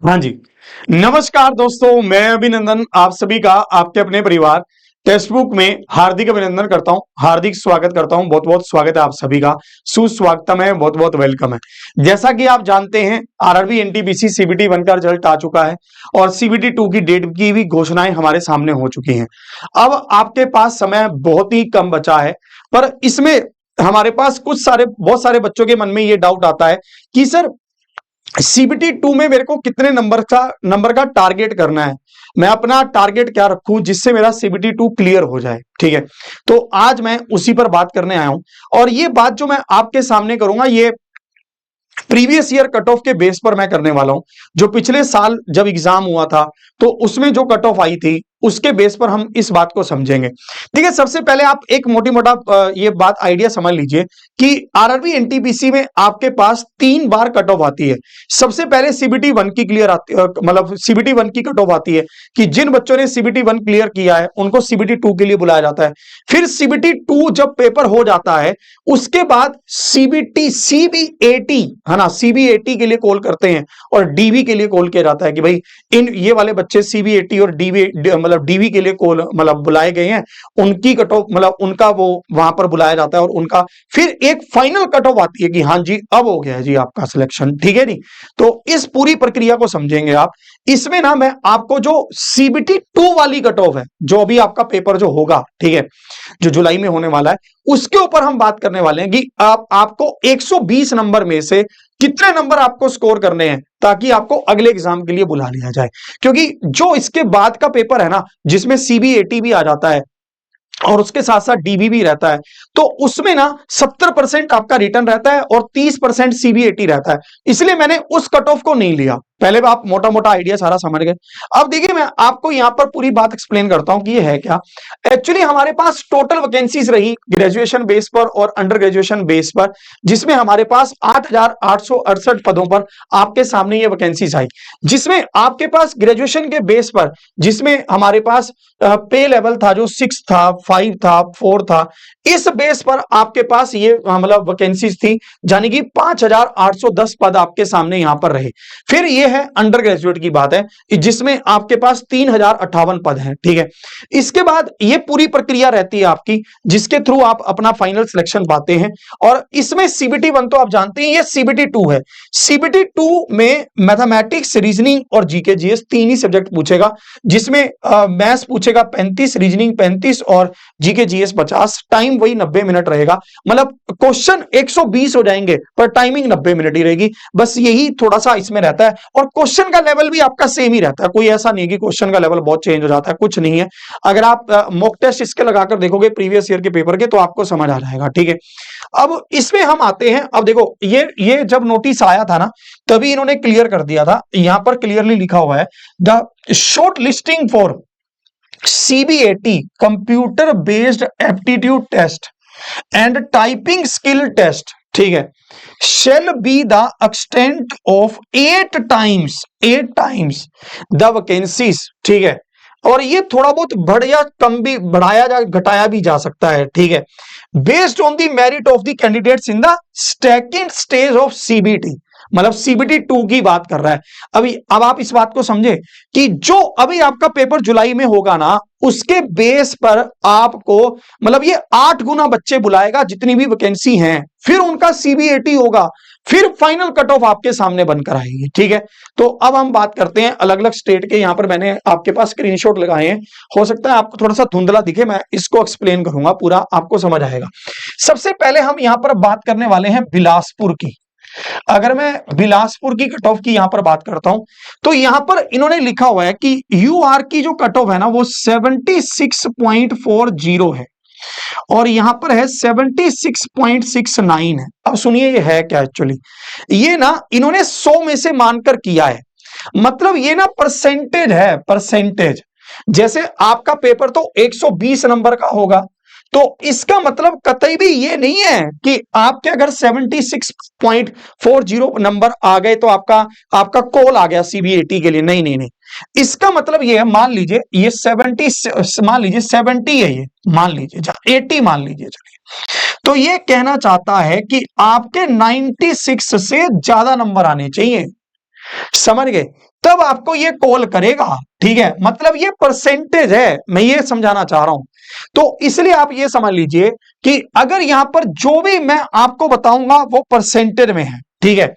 हाँ जी। नमस्कार दोस्तों, मैं अभिनंदन आप सभी का आपके अपने परिवार टेक्स्ट बुक में हार्दिक अभिनंदन करता हूं, हार्दिक स्वागत करता हूं। बहुत बहुत स्वागत है आप सभी का, सुस्वागतम है, बहुत बहुत वेलकम है। जैसा कि आप जानते हैं, आरआरबी एनटीपीसी सीबीटी 1 का रिजल्ट आ चुका है और सीबीटी 2 की डेट की भी घोषणाएं हमारे सामने हो चुकी हैं। अब आपके पास समय बहुत ही कम बचा है, पर इसमें हमारे पास बहुत सारे बच्चों के मन में ये डाउट आता है कि सर सीबीटी 2 में मेरे को कितने नंबर का टारगेट करना है, मैं अपना टारगेट क्या रखूं जिससे मेरा सीबीटी 2 क्लियर हो जाए। ठीक है, तो आज मैं उसी पर बात करने आया हूं और ये बात जो मैं आपके सामने करूंगा ये प्रीवियस ईयर कट ऑफ के बेस पर मैं करने वाला हूं। जो पिछले साल जब एग्जाम हुआ था तो उसमें जो कट ऑफ आई थी उसके बेस पर हम इस बात को समझेंगे। ठीक है, सबसे पहले आप एक मोटी मोटा ये बात आइडिया समझ लीजिए कि आरआरबी एनटीपीसी में आपके पास 3 बार कट ऑफ आती है। सबसे पहले सीबीटी 1 की क्लियर आती है, मतलब सीबीटी 1 की कट ऑफ आती है कि जिन बच्चों ने सीबीटी 1 क्लियर किया है उनको सीबीटी 2 के लिए बुलाया जाता है। फिर सीबीटी 2 जब पेपर हो जाता है उसके बाद सीबीएटी है ना, सीबीएटी के लिए कॉल करते हैं और डीवी के लिए कॉल किया जाता है कि भाई इन ये वाले बच्चे सीबीएटी और डीवी मतलब डीवी के लिए कॉल मतलब बुलाए गए हैं, उनकी कट ऑफ मतलब उनका वो वहां पर बुलाया जाता है और उनका फिर एक फाइनल कट ऑफ आती है कि हाँ जी अब हो गया है जी आपका सिलेक्शन। ठीक है नहीं, तो इस पूरी प्रक्रिया को समझेंगे आप। इसमें ना मैं आपको जो सीबीटी 2 वाली कट ऑफ है, जो अभी आपका पेपर जो होगा, ठीक है, जो जुलाई में होने वाला है, उसके ऊपर हम बात करने वाले हैं कि आपको 120 नंबर में से कितने नंबर आपको स्कोर करने हैं ताकि आपको अगले एग्जाम के लिए बुला लिया जाए। क्योंकि जो इसके बाद का पेपर है ना, जिसमें सीबीएटी भी आ जाता है और उसके साथ साथ डीबी भी रहता है, तो उसमें ना 70% आपका रिटर्न रहता है और 30% सीबीएटी रहता है। इसलिए मैंने उस कट ऑफ को नहीं लिया। पहले आप मोटा मोटा आइडिया सारा समझ गए। अब देखिए मैं आपको यहां पर पूरी बात एक्सप्लेन करता हूं कि ये है क्या। एक्चुअली हमारे पास टोटल वैकेंसीज रही ग्रेजुएशन बेस पर और अंडर ग्रेजुएशन बेस पर, जिसमें हमारे पास 8,868 पदों पर आपके सामने ये वैकेंसीज आई। जिसमें आपके पास ग्रेजुएशन के बेस पर, जिसमें हमारे पास पे लेवल था जो 6 था, 5 था, 4 था, इस बेस पर आपके पास ये मतलब वैकेंसीज थी, यानी कि 5,810 पद आपके सामने यहां पर रहे। फिर ये है अंडर ग्रेजुएट की बात है, जिसमें आपके पास 3,058 पद हैं। ठीक है, इसके बाद ये पूरी प्रक्रिया रहती है आपकी, जिसके थ्रू आप अपना फाइनल सिलेक्शन पाते हैं। और इसमें सीबीटी 1 तो आप जानते हैं, ये सीबीटी 2 है। सीबीटी 2 में मैथमेटिक्स, रीजनिंग और जीके जीएस 3 ही सब्जेक्ट पूछेगा, जिसमें मैथ्स पूछेगा 35, रीजनिंग 35 और जीके जीएस 50। टाइम वही 90 मिनट रहेगा, मतलब क्वेश्चन 120 हो जाएंगे पर टाइमिंग 90 मिनट ही रहेगी। बस यही थोड़ा सा इसमें रहता है और क्वेश्चन का लेवल भी आपका सेम ही रहता है, कोई ऐसा नहीं कि क्वेश्चन का लेवल बहुत चेंज हो जाता है, कुछ नहीं है। अगर आप मॉक टेस्ट इसके लगाकर देखोगे प्रीवियस ईयर के पेपर के तो आपको समझ आ जाएगा। ठीक है, अब इसमें हम आते हैं। अब देखो ये जब नोटिस आया था ना तभी इन्होंने क्लियर कर दिया था, यहां पर क्लियरली लिखा हुआ है the short listing for CBAT computer based aptitude test and typing skill test, ठीक है, shall be the extent of 8 times the vacancies। ठीक है, और ये थोड़ा बहुत बढ़ या कम भी बढ़ाया जा घटाया भी जा सकता है। ठीक है, based on the merit of the candidates in the second stage of CBT, मतलब सीबीटी 2 की बात कर रहा है अभी। अब आप इस बात को समझे कि जो अभी आपका पेपर जुलाई में होगा ना, उसके बेस पर आपको मतलब ये 8 गुना बच्चे बुलाएगा जितनी भी वैकेंसी हैं, फिर उनका सीबीएटी होगा, फिर फाइनल कट ऑफ आपके सामने बनकर आएगी। ठीक है, तो अब हम बात करते हैं अलग अलग स्टेट के। यहां पर मैंने आपके पास स्क्रीनशॉट लगाए हैं, हो सकता है आपको थोड़ा सा धुंधला दिखे, मैं इसको एक्सप्लेन करूंगा, पूरा आपको समझ आएगा। सबसे पहले हम यहां पर बात करने वाले हैं बिलासपुर की। अगर मैं बिलासपुर की कट ऑफ की यहां पर बात करता हूं तो यहां पर इन्होंने लिखा हुआ है कि यूआर की जो कट ऑफ है ना वो 76.40 है और यहां पर है 76.69 है। अब सुनिए ये है क्या एक्चुअली, ये ना इन्होंने 100 में से मानकर किया है, मतलब ये ना परसेंटेज है, परसेंटेज। जैसे आपका पेपर तो 120 नंबर का होगा, तो इसका मतलब कतई भी ये नहीं है कि आपके अगर 76.40 नंबर आ गए तो आपका कॉल आ गया सीबीएटी के लिए। नहीं नहीं नहीं, इसका मतलब ये है, मान लीजिए ये 70, मान लीजिए 70 है, ये मान लीजिए 80 मान लीजिए, चलिए, तो ये कहना चाहता है कि आपके 96 से ज्यादा नंबर आने चाहिए। समझ गए, तब आपको ये कॉल करेगा। ठीक है, मतलब ये परसेंटेज है, मैं ये समझाना चाह रहा हूं। तो इसलिए आप ये समझ लीजिए कि अगर यहां पर जो भी मैं आपको बताऊंगा वो परसेंटेज में है। ठीक है,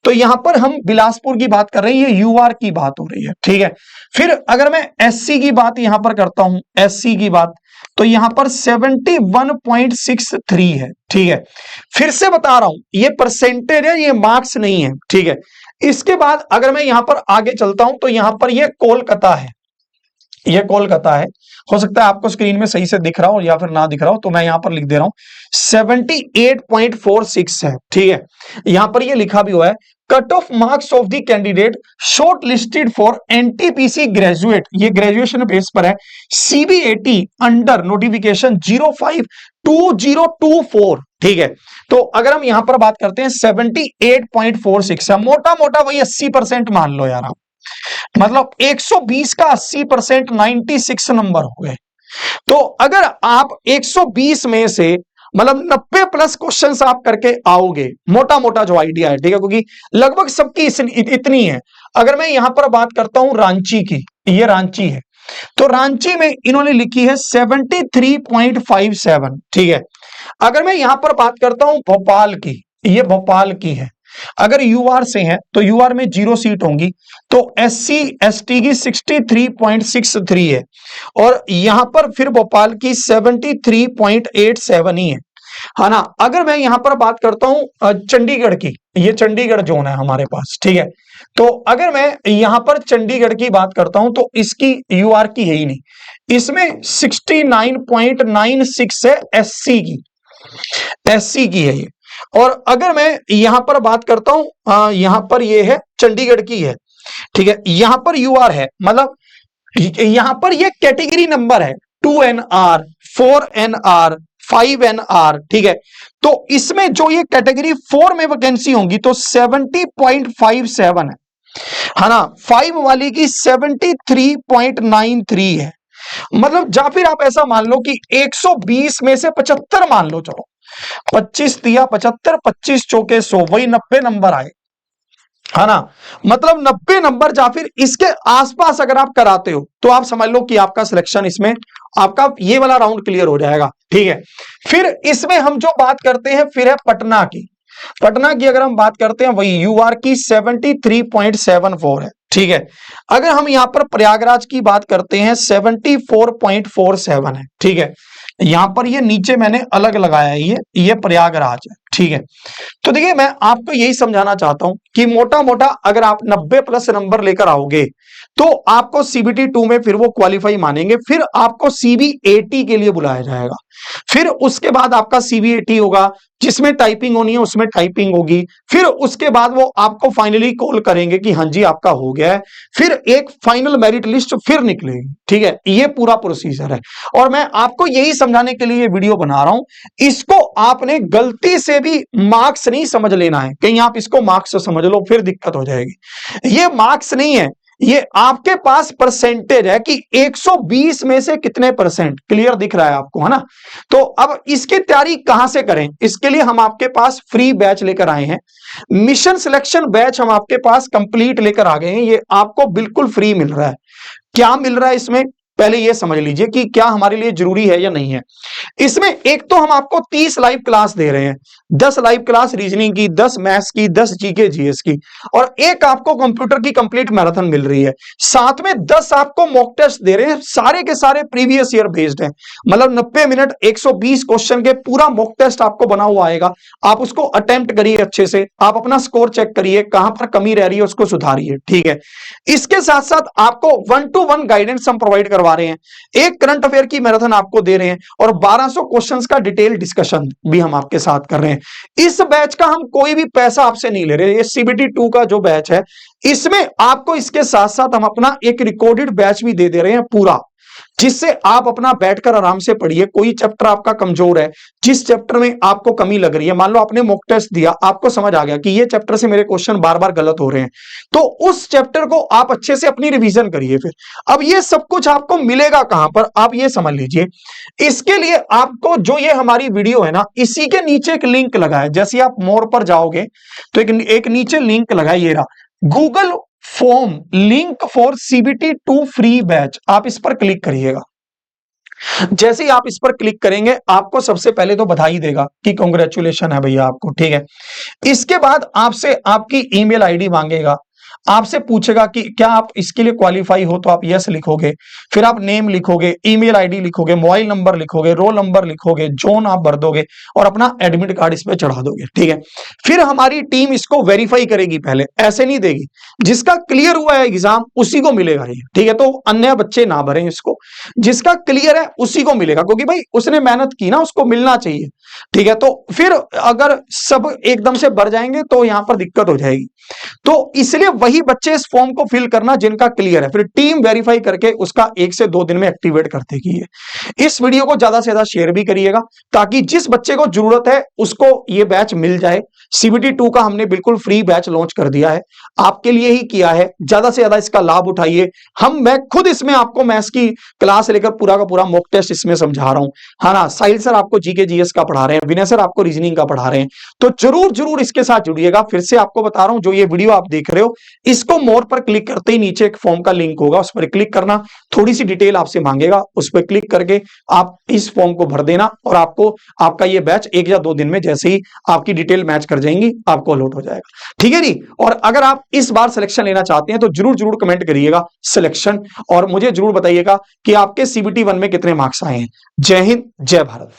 तो यहां पर हम बिलासपुर की बात कर रहे हैं, ये यूआर की बात हो रही है। ठीक है, फिर अगर मैं एससी की बात यहां पर करता हूं, एससी की बात, तो यहां पर 71.63 है। ठीक है, फिर से बता रहा हूं ये परसेंटेज है, ये मार्क्स नहीं है। ठीक है, इसके बाद अगर मैं यहां पर आगे चलता हूं तो यहां पर ये कोलकाता है, ये कोलकाता है। हो सकता है आपको स्क्रीन में सही से दिख रहा हो या फिर ना दिख रहा हो, तो मैं यहां पर लिख दे रहा हूं 78.46 है। ठीक है, यहां पर ये लिखा भी हुआ है cut off marks of the candidate short listed for NTPC graduate, ये ग्रेजुएशन बेस पर है, सीबीएटी अंडर नोटिफिकेशन 05/2024। ठीक है, तो अगर हम यहां पर बात करते हैं 78.46 है, मोटा मोटा वही 80% मान लो यार आप, मतलब 120 का 80%, 96 नंबर हो गए। तो अगर आप 120 में से मतलब 90 प्लस क्वेश्चंस आप करके आओगे, मोटा मोटा जो आइडिया है। ठीक है, क्योंकि लगभग सबकी इतनी है। अगर मैं यहां पर बात करता हूं रांची की, ये रांची है, तो रांची में इन्होंने लिखी है 73.57। ठीक है, अगर मैं यहां पर बात करता हूं भोपाल की, ये भोपाल की है, अगर यूआर से है तो यूआर में 0 सीट होंगी, तो एससी एसटी की 63.63 है, और यहां पर फिर भोपाल की 73.87 ही है ना। अगर मैं यहां पर बात करता हूं चंडीगढ़ की, ये चंडीगढ़ जोन है हमारे पास। ठीक है, तो अगर मैं यहां पर चंडीगढ़ की बात करता हूं तो इसकी यूआर की है ही नहीं, इसमें 69.96 है एससी की, एससी की है ये। और अगर मैं यहां पर बात करता हूं, यहां पर ये है चंडीगढ़ की है। ठीक है, यहां पर यूआर है, मतलब यहां पर ये कैटेगरी नंबर है 2NR 4NR 5NR। ठीक है, तो इसमें जो ये कैटेगरी 4 में वैकेंसी होंगी तो 70.57 है ना, 5 वाली की 73.93 है। मतलब या फिर आप ऐसा मान लो कि 120 में से 75 मान लो, चलो 25 दिया 75, 25 चौके 100, वही 90 नंबर आए, है ना। मतलब 90 नंबर या फिर इसके आसपास अगर आप कराते हो तो आप समझ लो कि आपका सिलेक्शन इसमें, आपका ये वाला राउंड क्लियर हो जाएगा। ठीक है, फिर इसमें हम जो बात करते हैं फिर है पटना की, पटना की अगर हम बात करते हैं वही यूआर की 73.74 है। ठीक है, अगर हम यहां पर प्रयागराज की बात करते हैं 74.47 है। ठीक है, यहां पर ये नीचे मैंने अलग लगाया है, ये प्रयागराज है। ठीक है, तो देखिए मैं आपको यही समझाना चाहता हूं कि मोटा मोटा अगर आप 90 प्लस नंबर लेकर आओगे तो आपको सीबीटी 2 में फिर वो क्वालिफाई मानेंगे, फिर आपको सीबीएटी के लिए बुलाया जाएगा, फिर उसके बाद आपका सीबीएटी होगा जिसमें टाइपिंग होनी है, उसमें टाइपिंग होगी, फिर उसके बाद वो आपको फाइनली कॉल करेंगे कि हाँ जी आपका हो गया है, फिर एक फाइनल मेरिट लिस्ट फिर निकलेगी। ठीक है, ये पूरा प्रोसीजर है, और मैं आपको यही समझाने के लिए ये वीडियो बना रहा हूं। इसको आपने गलती से भी मार्क्स नहीं समझ लेना है, कहीं आप इसको मार्क्स समझ लो फिर दिक्कत हो जाएगी। ये मार्क्स नहीं है, ये आपके पास परसेंटेज है कि 120 में से कितने परसेंट, क्लियर दिख रहा है आपको, है ना। तो अब इसकी तैयारी कहां से करें, इसके लिए हम आपके पास फ्री बैच लेकर आए हैं, मिशन सिलेक्शन बैच हम आपके पास कंप्लीट लेकर आ गए हैं, ये आपको बिल्कुल फ्री मिल रहा है। क्या मिल रहा है इसमें, पहले ये समझ लीजिए कि क्या हमारे लिए जरूरी है या नहीं है। इसमें एक तो हम आपको 30 लाइव क्लास दे रहे हैं, 10 लाइव क्लास रीजनिंग की, 10 मैथ्स की, 10 जीके जीएस की, और एक आपको कंप्यूटर की कंप्लीट मैराथन मिल रही है। साथ में 10 आपको मॉक टेस्ट दे रहे हैं, सारे के सारे प्रीवियस ईयर बेस्ड हैं, मतलब 90 मिनट 120 क्वेश्चन के पूरा मॉक टेस्ट आपको बना हुआ आएगा। आप उसको अटेम्प्ट करिए अच्छे से, आप अपना स्कोर चेक करिए, कहां पर कमी रह रही है उसको सुधारिए। ठीक है, इसके साथ साथ आपको 1-to-1 गाइडेंस हम प्रोवाइड करवा रहे हैं, एक करंट अफेयर की मैराथन आपको दे रहे हैं, और 1200 क्वेश्चंस का डिटेल डिस्कशन भी हम आपके साथ कर रहे हैं। इस बैच का हम कोई भी पैसा आपसे नहीं ले रहे, ये सीबीटी 2 का जो बैच है इसमें आपको इसके साथ साथ हम अपना एक रिकॉर्डेड बैच भी दे रहे हैं पूरा, जिससे आप अपना बैठकर आराम से पढ़िए। कोई चैप्टर आपका कमजोर है, जिस चैप्टर में आपको कमी लग रही है, मान लो आपने मॉक टेस्ट दिया, आपको समझ आ गया कि ये चैप्टर से मेरे क्वेश्चन बार बार गलत हो रहे हैं, तो उस चैप्टर को आप अच्छे से अपनी रिवीजन करिए। फिर अब ये सब कुछ आपको मिलेगा कहां पर, आप ये समझ लीजिए। इसके लिए आपको जो ये हमारी वीडियो है ना, इसी के नीचे एक लिंक लगा है, जैसे आप मोर पर जाओगे तो एक नीचे लिंक लगा है, ये रहा, Google form link for CBT 2 free batch, आप इस पर क्लिक करिएगा। जैसे ही आप इस पर क्लिक करेंगे आपको सबसे पहले तो बधाई देगा कि कांग्रेचुलेशन है भैया आपको, ठीक है। इसके बाद आपसे आपकी ईमेल आईडी मांगेगा, आपसे पूछेगा कि क्या आप इसके लिए क्वालिफाई हो, तो आप यस लिखोगे। फिर आप नेम लिखोगे, ईमेल आईडी लिखोगे, मोबाइल नंबर लिखोगे, रोल नंबर लिखोगे, जोन आप भर दोगे और अपना एडमिट कार्ड इसमें चढ़ा दोगे, ठीक है। फिर हमारी टीम इसको वेरीफाई करेगी, पहले ऐसे नहीं देगी। जिसका क्लियर हुआ है एग्जाम उसी को मिलेगा ये, ठीक है। तो अन्य बच्चे ना भरें इसको, जिसका क्लियर है उसी को मिलेगा, क्योंकि भाई उसने मेहनत की ना, उसको मिलना चाहिए, ठीक है। तो फिर अगर सब एकदम से भर जाएंगे तो यहां पर दिक्कत हो जाएगी। तो इसलिए वही बच्चे इस फॉर्म को फिल करना जिनका क्लियर है, फिर टीम वेरीफाई करके उसका 1 से 2 दिन में एक्टिवेट कर देगी। इस वीडियो को ज्यादा से ज्यादा शेयर भी करिएगा ताकि जिस बच्चे को जरूरत है उसको ये बैच मिल जाए। सीबीटी 2 का हमने बिल्कुल फ्री बैच लॉन्च कर दिया है, आपके लिए ही किया है, ज्यादा से ज्यादा इसका लाभ उठाइए। मैं खुद इसमें आपको मैथ्स की क्लास लेकर पूरा का पूरा मॉक टेस्ट इसमें समझा रहा हूं, है ना। साहिल सर आपको जीके जीएस का पढ़ा रहे हैं, विनय सर आपको रीजनिंग का पढ़ा रहे हैं, तो जरूर जरूर इसके साथ जुड़िएगा। फिर से आपको बता रहा हूं, जो ये वीडियो आप देख रहे हो इसको मोर पर क्लिक करते ही नीचे एक फॉर्म का लिंक होगा, उस पर क्लिक करना, थोड़ी सी डिटेल आपसे मांगेगा, उस पर क्लिक करके आप इस फॉर्म को भर देना और आपको आपका ये बैच 1 या 2 दिन में जैसे ही आपकी डिटेल मैच कर जाएंगी आपको अलॉट हो जाएगा, ठीक है जी। और अगर आप इस बार सिलेक्शन लेना चाहते हैं तो जरूर जरूर कमेंट करिएगा सिलेक्शन, और मुझे जरूर बताइएगा कि आपके सीबीटी 1 में कितने मार्क्स आए हैं। जय हिंद, जय भारत।